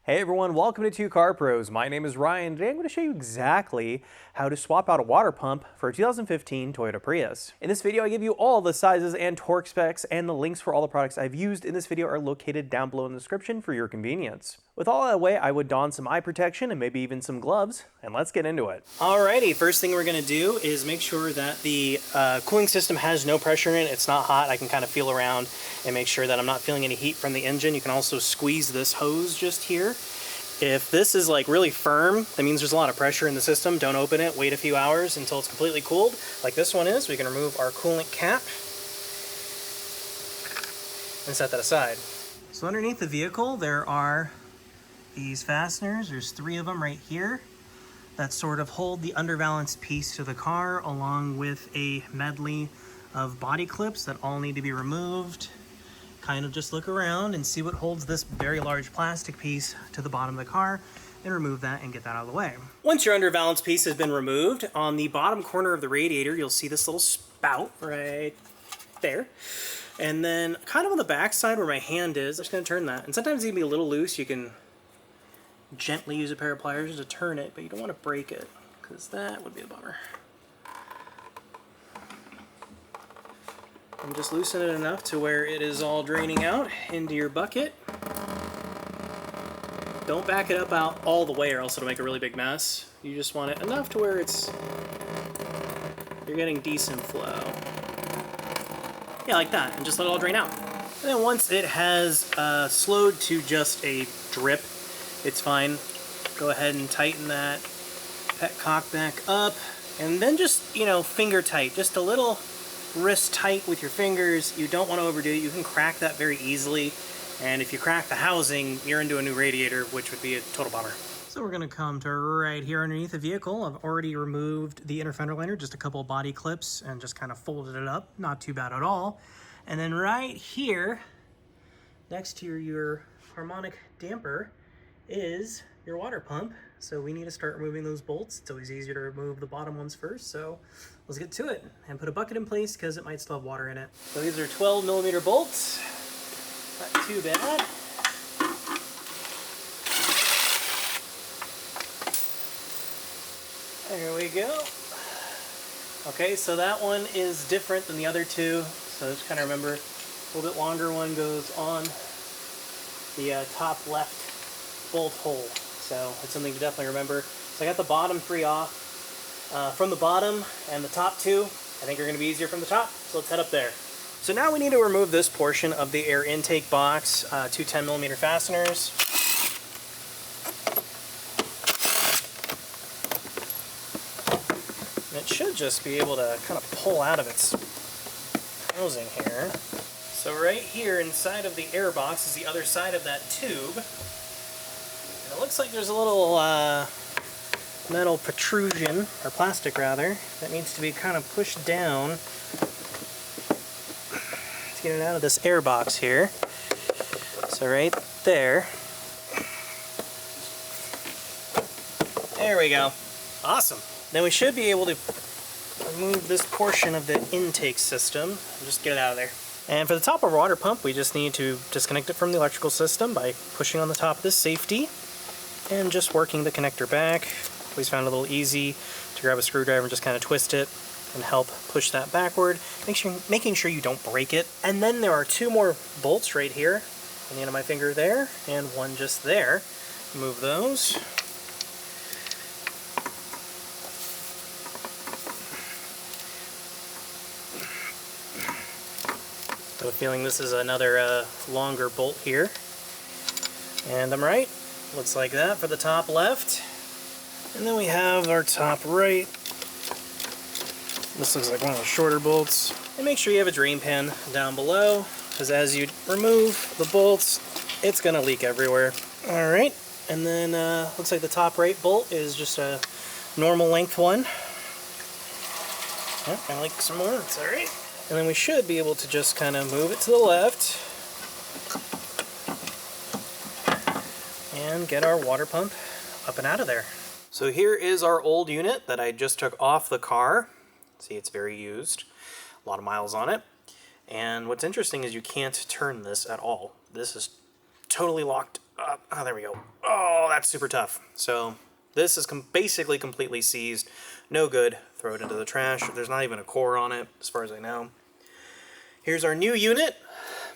Hey everyone, welcome to Two Car Pros. My name is Ryan. Today I'm going to show you exactly how to swap out a water pump for a 2015 Toyota Prius. In this video, I give you all the sizes and torque specs, and the links for all the products I've used in this video are located down below in the description for your convenience. With all that away, I would don some eye protection and maybe even some gloves, and let's get into it. Alrighty, first thing we're going to do is make sure that the cooling system has no pressure in it. It's not hot. I can kind of feel around and make sure that I'm not feeling any heat from the engine. You can also squeeze this hose just here. If this is like really firm, that means there's a lot of pressure in the system. Don't open it, wait a few hours until it's completely cooled, like this one is. We can remove our coolant cap and set that aside. So underneath the vehicle, there are these fasteners. There's 3 of them right here that sort of hold the underbalanced piece to the car, along with a medley of body clips that all need to be removed. Kind of just look around and see what holds this very large plastic piece to the bottom of the car and remove that and get that out of the way. Once your underbalance piece has been removed, on the bottom corner of the radiator, you'll see this little spout right there. And then kind of on the back side where my hand is, I'm just going to turn that. And sometimes it can be a little loose. You can gently use a pair of pliers to turn it, but you don't want to break it because that would be a bummer. And just loosen it enough to where it is all draining out into your bucket. Don't back it up out all the way or else it'll make a really big mess. You just want it enough to where you're getting decent flow. Yeah, like that, and just let it all drain out. And then once it has slowed to just a drip, it's fine. Go ahead and tighten that petcock back up, and then just, finger tight, just a little wrist tight with your fingers. You don't want to overdo it. You can crack that very easily, and if you crack the housing, you're into a new radiator, which would be a total bummer. So we're going to come to right here underneath the vehicle. I've already removed the inner fender liner, just a couple body clips, and just kind of folded it up. Not too bad at all. And then right here, next to your harmonic damper, is your water pump. So we need to start removing those bolts. It's always easier to remove the bottom ones first, so let's get to it and put a bucket in place because it might still have water in it. So these are 12mm bolts. Not too bad. There we go. Okay, so that one is different than the other two. So just kind of remember, a little bit longer one goes on the top left bolt hole. So it's something to definitely remember. So I got the bottom 3 off from the bottom, and the top 2 I think are going to be easier from the top. So let's head up there. So now we need to remove this portion of the air intake box, 2 10mm fasteners. And it should just be able to kind of pull out of its housing here. So right here inside of the air box is the other side of that tube. And it looks like there's a little metal protrusion, or plastic rather, that needs to be kind of pushed down to get it out of this air box here. So right there. There we go. Awesome. Then we should be able to remove this portion of the intake system and just get it out of there. And for the top of our water pump, we just need to disconnect it from the electrical system by pushing on the top of this safety and just working the connector back. Always found it a little easy to grab a screwdriver and just kind of twist it and help push that backward, making sure you don't break it. And then there are 2 more bolts right here on the end of my finger there, and one just there. Move those. I have a feeling this is another longer bolt here. And I'm right. Looks like that for the top left. And then we have our top right. This looks like one of the shorter bolts. And make sure you have a drain pan down below, because as you remove the bolts, it's going to leak everywhere. Alright, and then looks like the top right bolt is just a normal length one. Oh, I like some more, that's alright. And then we should be able to just kind of move it to the left and get our water pump up and out of there. So here is our old unit that I just took off the car. See, it's very used, a lot of miles on it. And what's interesting is you can't turn this at all. This is totally locked up. Oh, there we go. Oh, that's super tough. So this is basically completely seized. No good. Throw it into the trash. There's not even a core on it, as far as I know. Here's our new unit,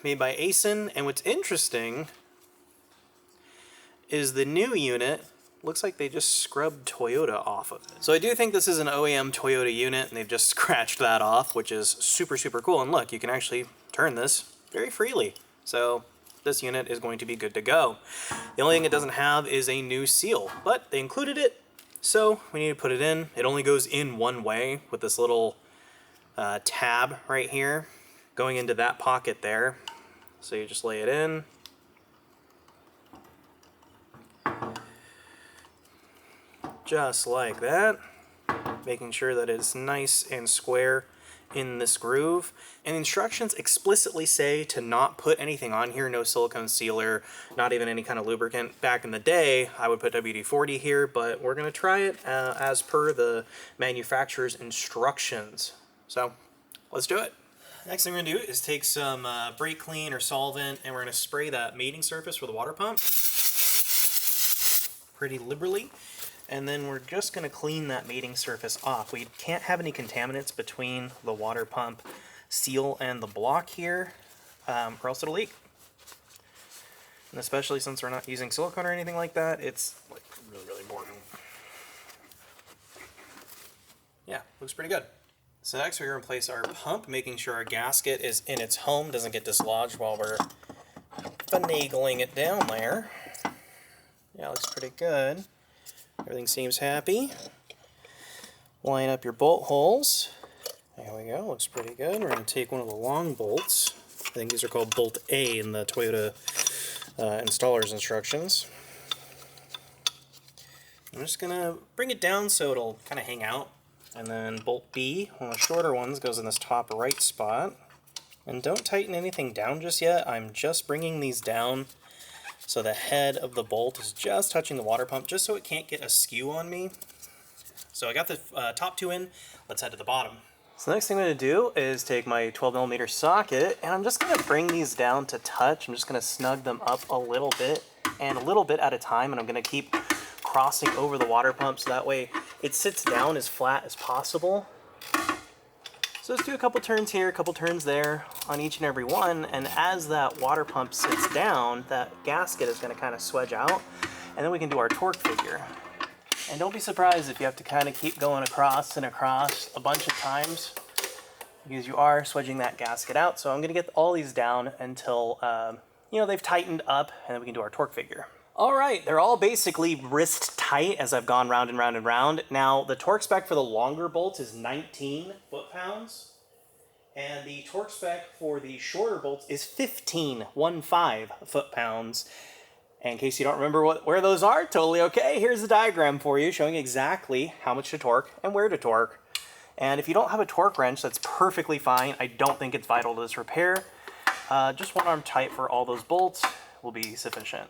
made by ASIN. And what's interesting is the new unit looks like they just scrubbed Toyota off of it. So I do think this is an OEM Toyota unit, and they've just scratched that off, which is super, super cool. And look, you can actually turn this very freely. So this unit is going to be good to go. The only thing it doesn't have is a new seal, but they included it, so we need to put it in. It only goes in one way with this little tab right here going into that pocket there. So you just lay it in. Just like that, making sure that it's nice and square in this groove. And instructions explicitly say to not put anything on here, no silicone sealer, not even any kind of lubricant. Back in the day, I would put WD-40 here, but we're gonna try it as per the manufacturer's instructions. So let's do it. Next thing we're gonna do is take some brake clean or solvent, and we're gonna spray that mating surface for the water pump pretty liberally. And then we're just going to clean that mating surface off. We can't have any contaminants between the water pump seal and the block here, or else it'll leak. And especially since we're not using silicone or anything like that, it's like really, really important. Yeah, looks pretty good. So next we're going to replace our pump, making sure our gasket is in its home, doesn't get dislodged while we're finagling it down there. Yeah, looks pretty good. Everything seems happy. Line up your bolt holes. There we go, looks pretty good. We're going to take one of the long bolts. I think these are called Bolt A in the Toyota installer's instructions. I'm just going to bring it down so it'll kind of hang out. And then Bolt B, one of the shorter ones, goes in this top right spot. And don't tighten anything down just yet. I'm just bringing these down so the head of the bolt is just touching the water pump, just so it can't get askew on me. So I got the top two in. Let's head to the bottom. So the next thing I'm going to do is take my 12mm socket, and I'm just going to bring these down to touch. I'm just going to snug them up a little bit, and a little bit at a time, and I'm going to keep crossing over the water pump so that way it sits down as flat as possible. So let's do a couple turns here, a couple turns there on each and every one, and as that water pump sits down, that gasket is going to kind of swedge out, and then we can do our torque figure. And don't be surprised if you have to kind of keep going across and across a bunch of times, because you are swedging that gasket out. So I'm going to get all these down until they've tightened up, and then we can do our torque figure. All right, they're all basically wrist tight as I've gone round and round and round. Now, the torque spec for the longer bolts is 19 foot-pounds, and the torque spec for the shorter bolts is 15 foot-pounds. And in case you don't remember where those are, totally okay. Here's the diagram for you showing exactly how much to torque and where to torque. And if you don't have a torque wrench, that's perfectly fine. I don't think it's vital to this repair. Just one arm tight for all those bolts will be sufficient.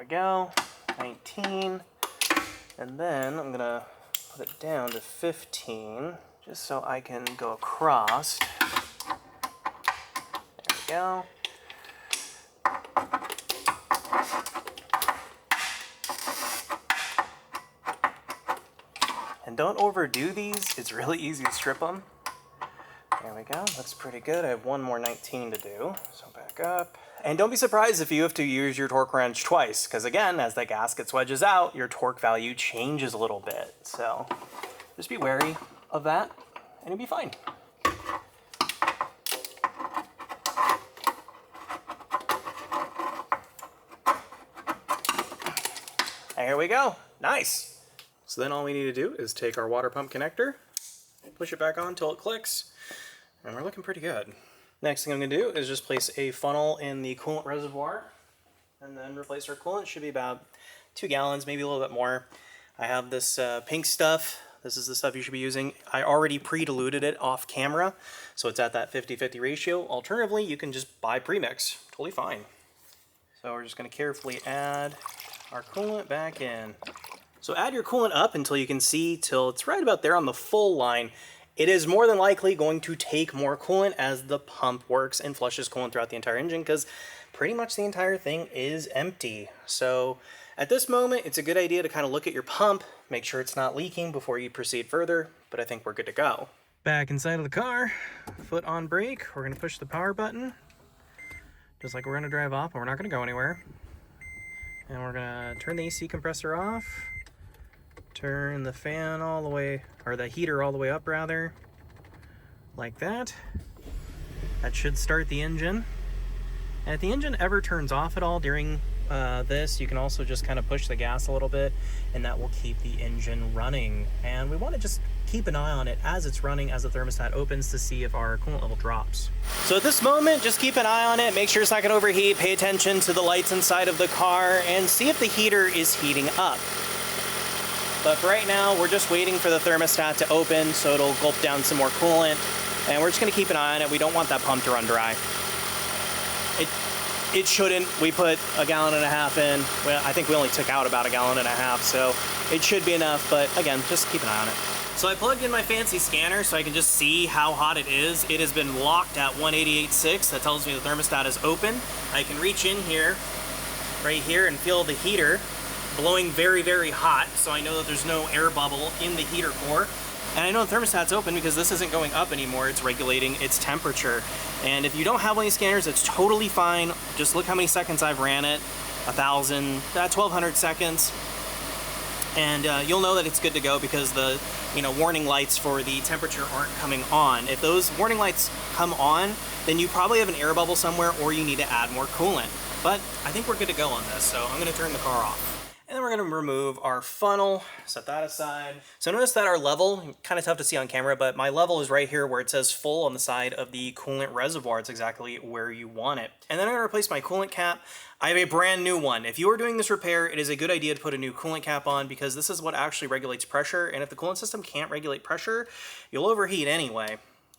Go 19, and then I'm gonna put it down to 15 just so I can go across. There we go. And don't overdo these, it's really easy to strip them. There we go, looks pretty good. I have one more 19 to do, so back up. And don't be surprised if you have to use your torque wrench twice, because again, as the gasket swedges out, your torque value changes a little bit. So just be wary of that, and you'll be fine. There we go, nice. So then all we need to do is take our water pump connector, push it back on until it clicks, and we're looking pretty good. Next thing I'm going to do is just place a funnel in the coolant reservoir and then replace our coolant. It should be about 2 gallons, maybe a little bit more. I have this pink stuff. This is the stuff you should be using. I already pre-diluted it off camera, so it's at that 50-50 ratio. Alternatively, you can just buy premix. Totally fine. So we're just going to carefully add our coolant back in. So add your coolant up until you can see till it's right about there on the full line. it is more than likely going to take more coolant as the pump works and flushes coolant throughout the entire engine, because pretty much the entire thing is empty. So at this moment, it's a good idea to kind of look at your pump, make sure it's not leaking before you proceed further, but I think we're good to go. Back inside of the car, foot on brake, we're gonna push the power button, just like we're gonna drive off, but we're not gonna go anywhere. And we're gonna turn the AC compressor off, turn the fan all the way, or the heater all the way up rather, like that. That should start the engine. And if the engine ever turns off at all during this, you can also just kind of push the gas a little bit, and that will keep the engine running. And we want to just keep an eye on it as it's running, as the thermostat opens, to see if our coolant level drops. So at this moment, just keep an eye on it, make sure it's not going to overheat, pay attention to the lights inside of the car, and see if the heater is heating up. But for right now, we're just waiting for the thermostat to open so it'll gulp down some more coolant, and we're just going to keep an eye on it. We don't want that pump to run dry. It shouldn't. We put 1.5 gallons in. Well, I think we only took out about 1.5 gallons, so it should be enough, but again, just keep an eye on it. So I plugged in my fancy scanner so I can just see how hot it is. It has been locked at 188.6. That tells me the thermostat is open. I can reach in here, right here, and feel the heater blowing very, very hot, so I know that there's no air bubble in the heater core. And I know the thermostat's open because this isn't going up anymore, it's regulating its temperature. And if you don't have any scanners, it's totally fine. Just look how many seconds I've ran it, 1,200 seconds. And you'll know that it's good to go because the warning lights for the temperature aren't coming on. If those warning lights come on, then you probably have an air bubble somewhere or you need to add more coolant. But I think we're good to go on this, so I'm gonna turn the car off. And then we're going to remove our funnel, set that aside. So notice that our level, kind of tough to see on camera, but my level is right here where it says full on the side of the coolant reservoir. It's exactly where you want it. And then I'm going to replace my coolant cap. I have a brand new one. If you are doing this repair, it is a good idea to put a new coolant cap on because this is what actually regulates pressure. And if the coolant system can't regulate pressure, you'll overheat anyway.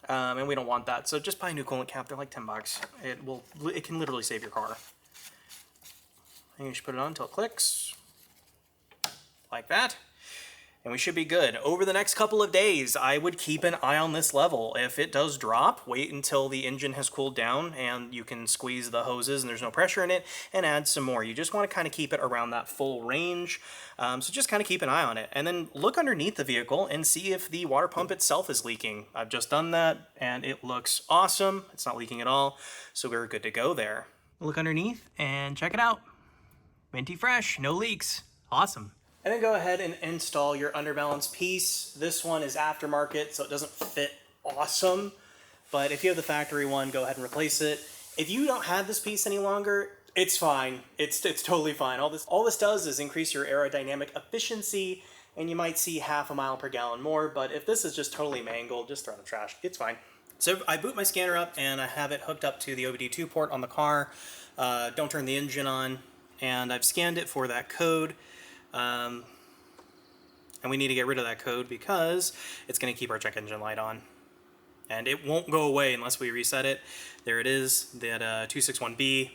And we don't want that. So just buy a new coolant cap. They're like 10 bucks. It can literally save your car. And you just put it on until it clicks. Like that, and we should be good. Over the next couple of days, I would keep an eye on this level. If it does drop, wait until the engine has cooled down and you can squeeze the hoses and there's no pressure in it and add some more. You just want to kind of keep it around that full range. So just kind of keep an eye on it and then look underneath the vehicle and see if the water pump itself is leaking. I've just done that and it looks awesome. It's not leaking at all, so we're good to go there. Look underneath and check it out. Minty fresh, no leaks. Awesome. And then go ahead and install your underbalance piece. This one is aftermarket, so it doesn't fit awesome. But if you have the factory one, go ahead and replace it. If you don't have this piece any longer, it's fine. It's totally fine. All this does is increase your aerodynamic efficiency, and you might see 0.5 mile per gallon more. But if this is just totally mangled, just throw it in the trash. It's fine. So I boot my scanner up, and I have it hooked up to the OBD2 port on the car. Don't turn the engine on, and I've scanned it for that code. And we need to get rid of that code because it's going to keep our check engine light on. And it won't go away unless we reset it. There it is, that P261B.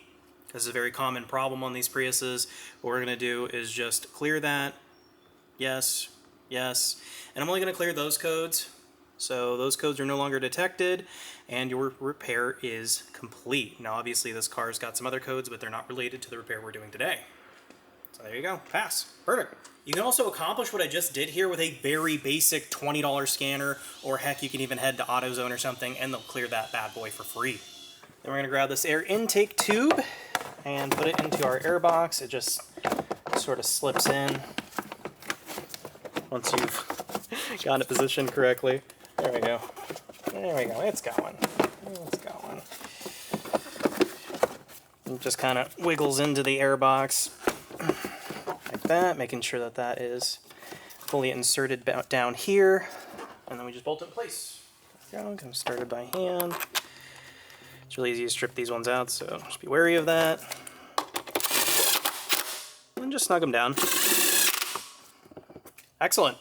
This is a very common problem on these Priuses. What we're going to do is just clear that. Yes, yes. And I'm only going to clear those codes. So those codes are no longer detected and your repair is complete. Now obviously this car's got some other codes, but they're not related to the repair we're doing today. So there you go, pass, perfect. You can also accomplish what I just did here with a very basic $20 scanner, or heck, you can even head to AutoZone or something and they'll clear that bad boy for free. Then we're gonna grab this air intake tube and put it into our air box. It just sort of slips in once you've got it positioned correctly. There we go. There we go, it's going. It's going. It just kind of wiggles into the air box. Like that, making sure that that is fully inserted down here, and then we just bolt it in place. There we go, kind of started by hand. It's really easy to strip these ones out, so just be wary of that. And just snug them down. Excellent.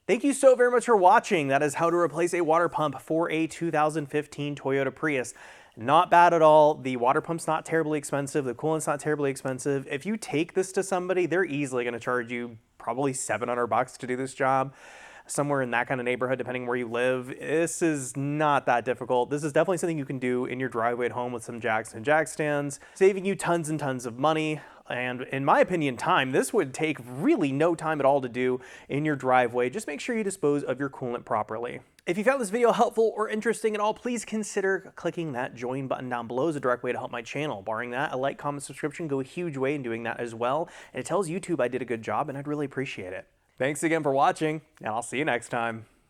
Thank you so very much for watching. That is how to replace a water pump for a 2015 Toyota Prius. Not bad at all. The water pump's not terribly expensive. The coolant's not terribly expensive. If you take this to somebody, they're easily going to charge you probably $700 to do this job. somewhere in that kind of neighborhood, depending where you live, this is not that difficult. This is definitely something you can do in your driveway at home with some jacks and jack stands, saving you tons and tons of money. And in my opinion, time. This would take really no time at all to do in your driveway. Just make sure you dispose of your coolant properly. If you found this video helpful or interesting at all, please consider clicking that join button down below as a direct way to help my channel. Barring that, a like, comment, subscription go a huge way in doing that as well. And it tells YouTube I did a good job, and I'd really appreciate it. Thanks again for watching, and I'll see you next time.